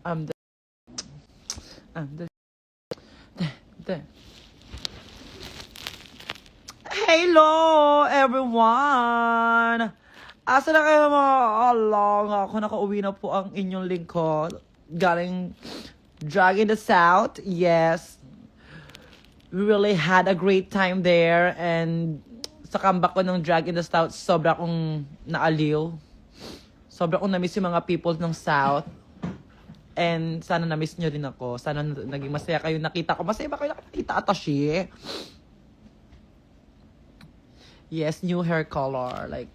I'm the, I'm the. Hello, everyone! Asa na kayo mga along? Ako nakauwi na po ang inyong lingkod. Galing Drag in the South. Yes. We really had a great time there. And sa comeback ko ng Drag in the South, sobra akong naaliw. Sobra akong na-miss yung mga people ng South. And sana na-miss nyo rin ako. Sana naging masaya kayo nakita ko. Masaya ba kayo nakita Atashi? Yes, new hair color. Like,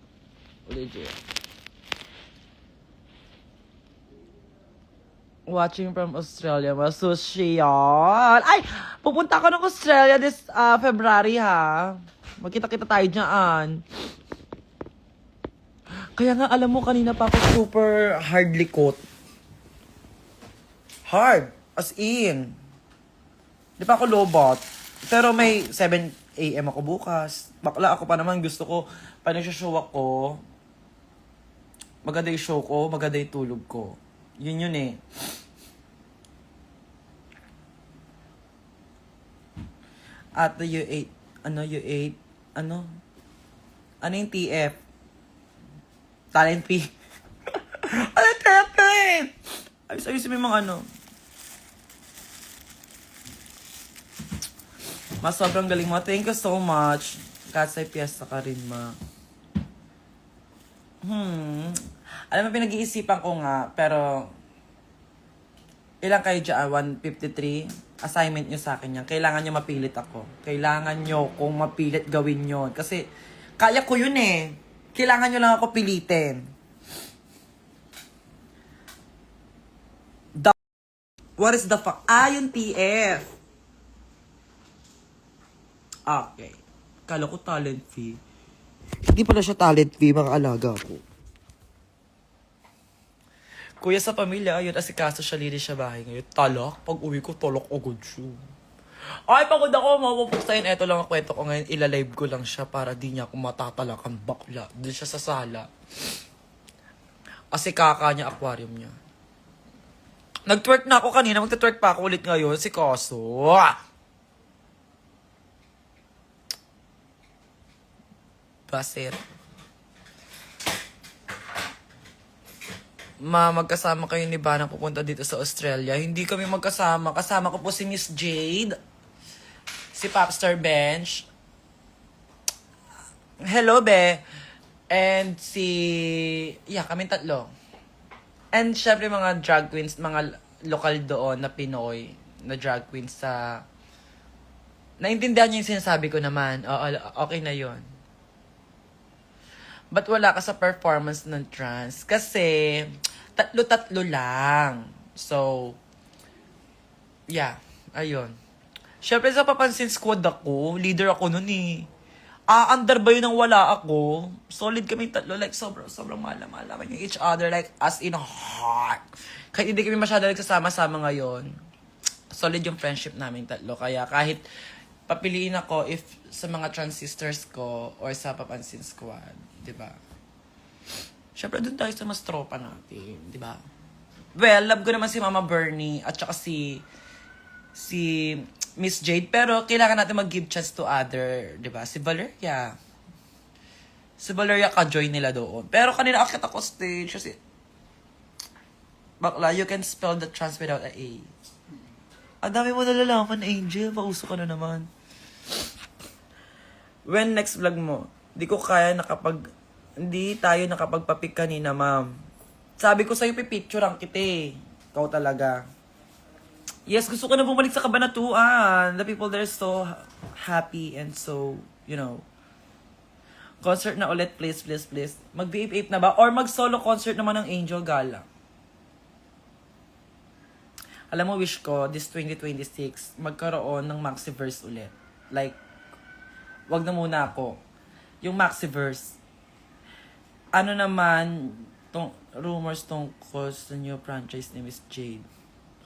legit. Watching from Australia. Masushi yan. Ay! Pupunta ako ng Australia this February ha. Magkita-kita tayo dyan. Kaya nga alam mo kanina pa ako super hard likot. Hard. As in. Di pa ako lobot. Pero may 7 a.m. ako bukas. Bakla ako pa naman. Gusto ko, pag nagsashow ako, maganda yung show ko, maganda yung tulog ko. Yun eh. At you ate, ano yung TF? Talent fee. Ano TF? Ayos mo yung mga ano. Mas sobrang galing mo. Thank you so much. Katsay piyesta ka rin, ma. Alam mo, pinag-iisipan ko nga, pero ilang kayo dyan? 153? Assignment nyo sa akin yan. Kailangan nyo mapilit ako. Kailangan nyo kung mapilit gawin yun. Kasi, kaya ko yun eh. Kailangan nyo lang ako pilitin. What is the fuck? Yung TF. Okay. Kala ko talent fee. Hindi pala siya talent fee, mga alaga ko. Kuya sa pamilya, ayun, asikaso siya, linis siya bahay ngayon. Talak? Pag uwi ko, talak agad siya. Ay, pagod ako, mapupuksayin. Eto lang ang kwento ko ngayon. Ilalive ko lang siya para di niya ako matatalakan bakla. Doon siya sa sala. Kasi kaka niya, aquarium niya. Nag-twerk na ako kanina. Magta-twerk pa ako ulit ngayon. Si Kaso. Baser. Magkasama kayo ni Banang pupunta dito sa Australia. Hindi kami magkasama. Kasama ko po si Miss Jade. Si Popstar Bench. Hello, be. And si... Yeah, kaming tatlo. And syempre mga drag queens, mga lokal doon na Pinoy na drag queens sa... Naintindihan niyo yung sinasabi ko naman. Oo, okay na yon. Ba't wala ka sa performance ng trans? Kasi, tatlo-tatlo lang. So, yeah. Ayun. Siyempre sa Papansin Squad ako, leader ako nun eh. Under ba yun nang wala ako? Solid kami tatlo. Like, sobrang malaman yung each other. Like, as in heart. Kahit hindi kami masyado nagsasama-sama ngayon. Solid yung friendship namin tatlo. Kaya kahit papiliin ako if sa mga trans sisters ko or sa Papansin Squad. Diba? Siyempre, doon tayo sa mas tropa natin. Diba? Well, love ko naman si Mama Bernie at saka si Miss Jade. Pero, kailangan natin mag-give chance to other. Diba? Si Valeria. Si Valeria ka-join nila doon. Pero, kanina akit ako stage kasi bakla, you can spell the trans without a A. Ang dami mo nalalaman, Angel. Pauso ka na naman. When next vlog mo? Hindi ko kaya hindi tayo nakapagpapik kanina, ma'am. Sabi ko sa'yo, pipicturean kita eh. Ikaw talaga. Yes, gusto ko na bumalik sa Kabanatuan. The people there are so happy and so, you know. Concert na ulit, please. Mag-VF8 na ba? Or mag-solo concert naman ng Angel Gala. Alam mo, wish ko, this 2026, magkaroon ng Maxiverse ulit. Like, wag na muna ako. Yung Maxiverse. Ano naman, rumors tungkol sa new franchise ni Miss Jade.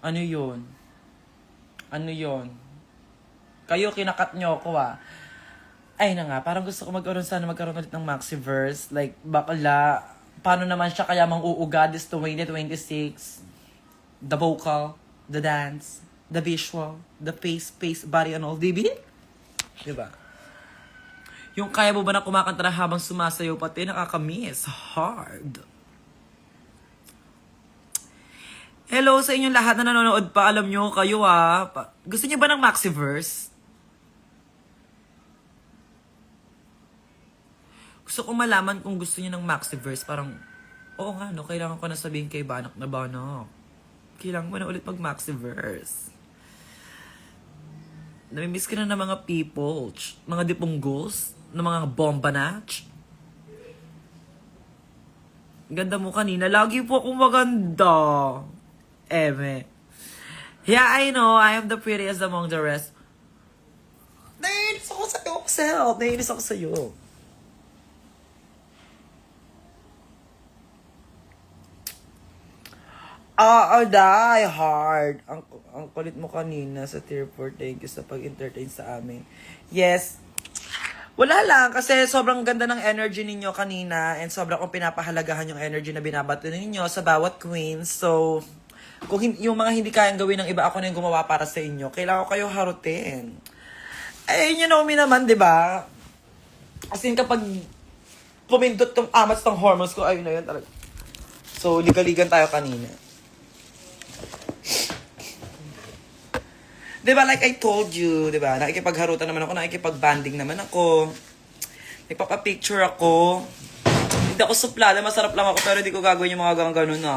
Ano yun? Kayo, kinakat nyo ako ah. Ay na nga, parang gusto ko magkaroon ulit ng Maxiverse. Like, bakla, paano naman siya kaya mang-uuga this 2026? The vocal, the dance, the visual, the face, body, and all, baby. Diba? Yung kaya mo ba na kumakanta na habang sumasayaw pati, nakakamiss. Hard. Hello sa inyong lahat na nanonood pa. Alam nyo, kayo gusto niyo ba ng Maxiverse? Gusto ko malaman kung gusto niyo ng Maxiverse. Parang, oo nga, no, kailangan ko na sabihin kay Banak na Banak. Kailangan mo na ulit mag-Maxiverse. Namimiss ka na ng mga people, mga dipunggos, ng mga bomba na. Ganda mo kanina. Lagi po akong maganda. Eme. Yeah, I know. I am the prettiest among the rest. Naiinis ako sa'yo, Excel. Naiinis ako sa'yo. Die hard. Ang kulit mo kanina sa Tier 4. Thank you sa pag-entertain sa amin. Yes. Wala lang, kasi sobrang ganda ng energy ninyo kanina and sobrang kong pinapahalagahan yung energy na binabato ninyo sa bawat queen. So, kung yung mga hindi kayang gawin ng iba, ako na yung gumawa para sa inyo. Kailangan ko kayo harutin. Eh, you know me naman, di ba? Kasi kapag pumindot tong amats ng hormones ko, ayun na yun talaga. So, liga-ligan tayo kanina. Diba, like I told you, diba, nakikipagharutan naman ako, nakikipag-banding naman ako. Nagpapapicture ako. Hindi ako suplada, masarap lang ako, pero hindi ko gagawin yung mga ganun na.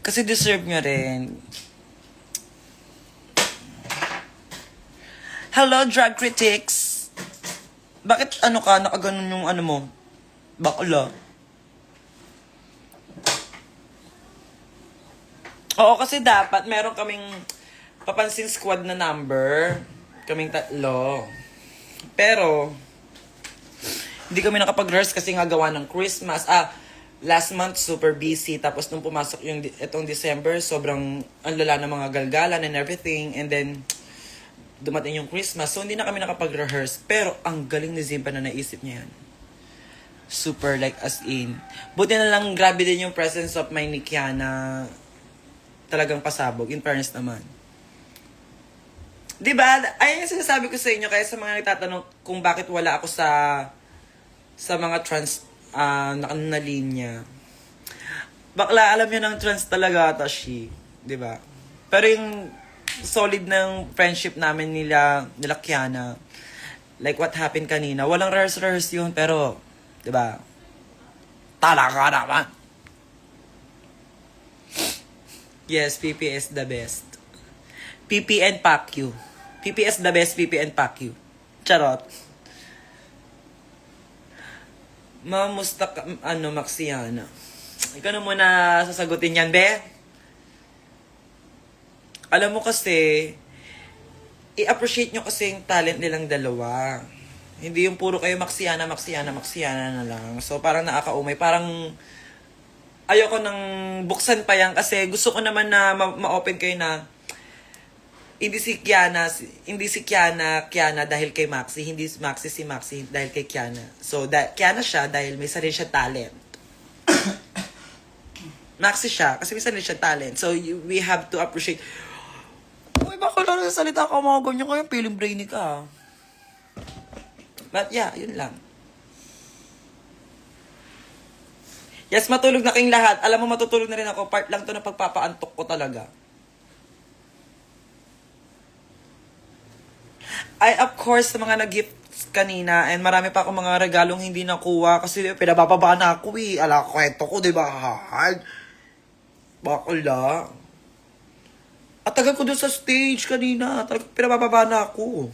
Kasi deserve nyo rin. Hello, drag critics! Bakit nakaganon yung mo? Bakla. Oo, kasi dapat meron kaming papansin squad na number. Kaming 3. Pero, hindi kami nakapag-rehearse kasi nga gawa ng Christmas. Last month, super busy. Tapos nung pumasok yung itong December, sobrang ang lala ng mga galgalan and everything. And then, dumating yung Christmas. So, hindi na kami nakapag-rehearse. Pero, ang galing ni Zimba na naisip niya yan. Super, like, as in. Buti na lang, grabe din yung presence of my ni Kiana. Talagang pasabog. In fairness naman. Diba? Ayun yung sinasabi ko sa inyo. Kaya sa mga nagtatanong kung bakit wala ako sa mga trans na linya. Bakla, alam nyo ng trans talaga Tashi. Diba? Pero yung solid ng friendship namin nila Kiana, like what happened kanina, walang rehearse yun, pero, diba? Talaga naman. Yes, PPS the best. PP and Pacquiao. PPS the best, PP and Pacquiao. Charot. Mamusta ka, Maxiana? Ikaw na muna sasagutin yan, be. Alam mo kasi, i-appreciate nyo kasi yung talent nilang dalawa. Hindi yung puro kayo Maxiana na lang. So, parang nakakaumay. Parang, ayoko nang buksan pa yan kasi gusto ko naman na ma-open kayo na hindi si Kiana dahil kay Maxi, hindi si Maxi dahil kay Kiana. So, Kiana siya dahil may sarili siya talent. Maxi siya kasi may sarili siya talent. So, we have to appreciate. Uy, baka lang salita ka mga ganyan kayo, feeling brainy ka. But yeah, yun lang. Yes, matulog na kayong lahat. Alam mo, matutulog na rin ako. Part lang to na pagpapaantok ko talaga. Of course, sa mga nag-gifts kanina, and marami pa akong mga regalong hindi nakuha kasi pinabababa na ako eh. Ala, kwento ko, diba? Hard. Bakla. At tagal ko dun sa stage kanina. Pinabababa na ako.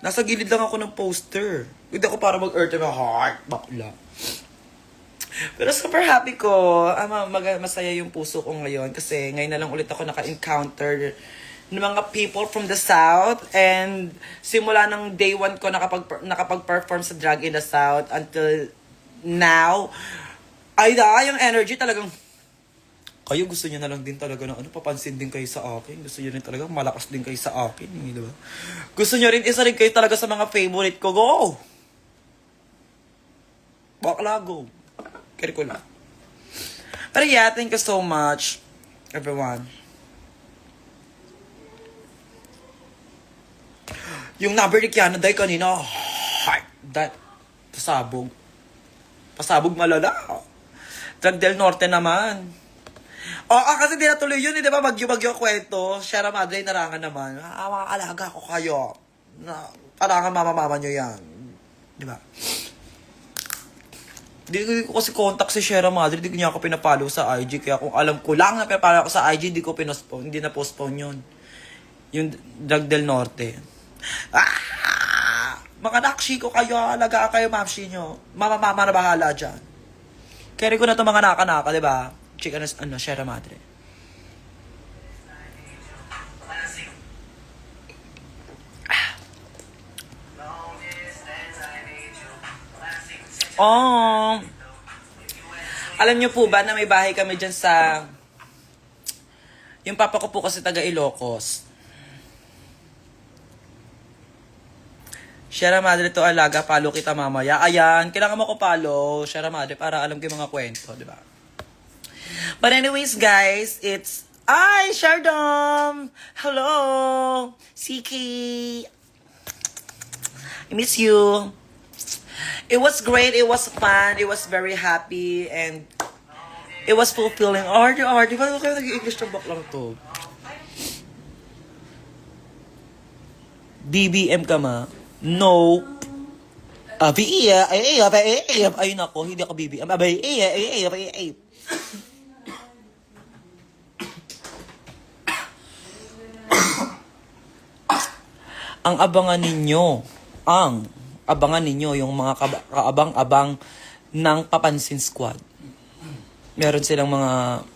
Nasa gilid lang ako ng poster. Hindi ako para mag-earth na heart. Bakla. Pero super happy ko. Masaya yung puso ko ngayon kasi ngayon na lang ulit ako naka-encounter ng mga people from the South. And simula ng day 1 ko nakapag-perform sa Drag in the South until now, yung energy talagang, kayo gusto niyo na lang din talaga na papansin din kayo sa akin. Gusto niyo rin talaga malakas din kayo sa akin. Di ba? Gusto niyo rin isa rin kayo talaga sa mga favorite ko. Go! Bakla, go. Kaya ko lang. Pero yeah, thank you so much, everyone. Yung number ni Kiana Day kanina, that, pasabog. Pasabog malala. Drag del Norte naman. Kasi di natuloy yun, di ba? Bagyo-bagyo kwento. Sierra Madre, narangan naman. Mga alaga ko kayo. Narangan mama-mama nyo yan. Di ba? Di ko kasi contact si Sierra Madre, di ko niya ako pinapalo sa IG. Kaya kung alam ko lang na pinapalo ako sa IG, hindi na postpone yun. Yung Drag del Norte. Mga nakshi ko kayo, alaga kayo, mamshi nyo. Mama-mama na bahala dyan. Carry ko na ito mga naka-naka, di ba? Chicken is, Sierra Madre. Alam nyo po ba na may bahay kami dyan sa... Yung papa ko po kasi taga Ilocos. Sierra Madre to alaga, palo kita mamaya. Ayan, kailangan mo ko palo, Sierra Madre, para alam ko yung mga kwento, di ba? But anyways, guys, it's... Ay, Shardom! Hello! CK! I miss you. It was great, it was fun, it was very happy, and it was fulfilling. Di ba kayo nag-English na baklang to? BBM ka ma? No. Ayun ako, hindi ako BBM. Ang abangan ninyo yung mga kaabang-abang ng Papansin Squad. Meron silang mga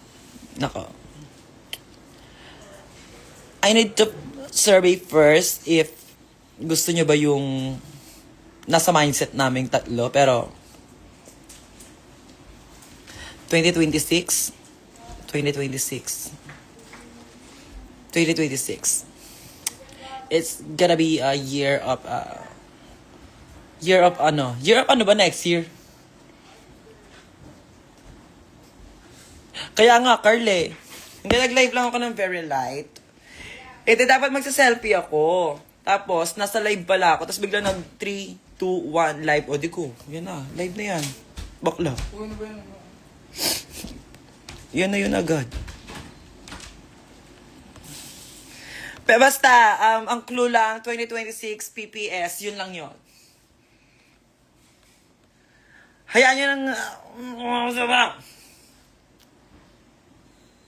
I need to survey first if gusto nyo ba yung nasa mindset naming tatlo, pero 2026 it's gonna be a year of ano ba next year? Kaya nga, Carle, hindi nag-live lang ako ng very light. Dapat magsa-selfie ako. Tapos, nasa live pala ako. Tapos bigla nag 3, 2, 1, live. O, di ko. Yan na. Live na yan. Bakla. Yan na yun agad. Pero basta, ang clue lang, 2026 PPS, yun lang yun. Hayaan nyo ng...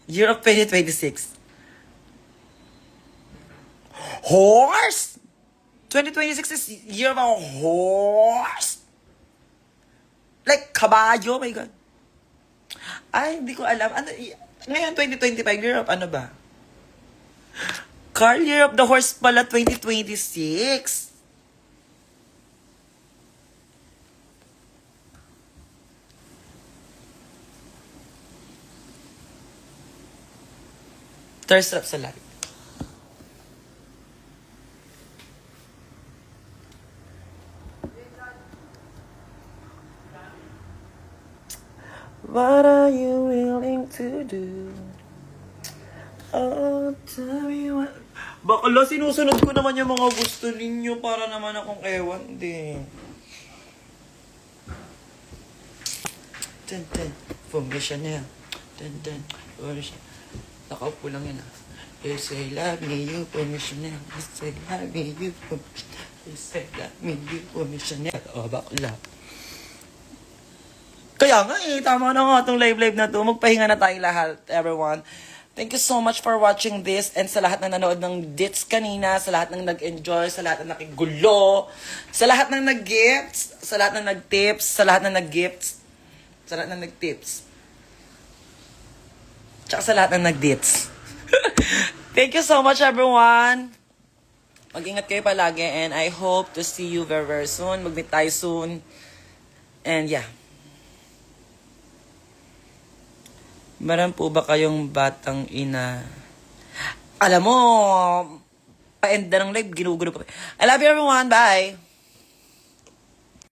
Year of 2026. Horse! 2026 is year of a horse! Like, kabayo, my God. Ay, hindi ko alam. Ngayon, 2025, year of ano ba? Carl, year of the horse pala, 2026. Thirst trap sa live. What are you willing to do? Oh, tell me what... Bakala, sinusunod ko naman yung mga gusto ninyo para naman akong ewan. Hindi. Ten. Formation niya. Ten. Formation. Nakaupo lang yan ah. Yes, I love me, you, permission niya. Yes, I love me, you, permission. Yes, I love me, you, permission niya. Bakla. Kaya nga tama na nga itong live na to. Magpahinga na tayo lahat, everyone. Thank you so much for watching this, and sa lahat na nanood ng Dits kanina, sa lahat ng nag-enjoy, sa lahat ng nakigulo, sa lahat ng nag-gifts, sa lahat ng nag-tips, sa lahat ng nag-gifts, sa lahat ng nag-tips, tsaka sa lahat ng nag-dits. Thank you so much, everyone. Mag-ingat kayo palagi, and I hope to see you very, very soon. Mag-meet tayo soon. And yeah. Meron po ba kayong batang ina? Alam mo, pa-end na ng live, ginugulo pa. I love you everyone, bye!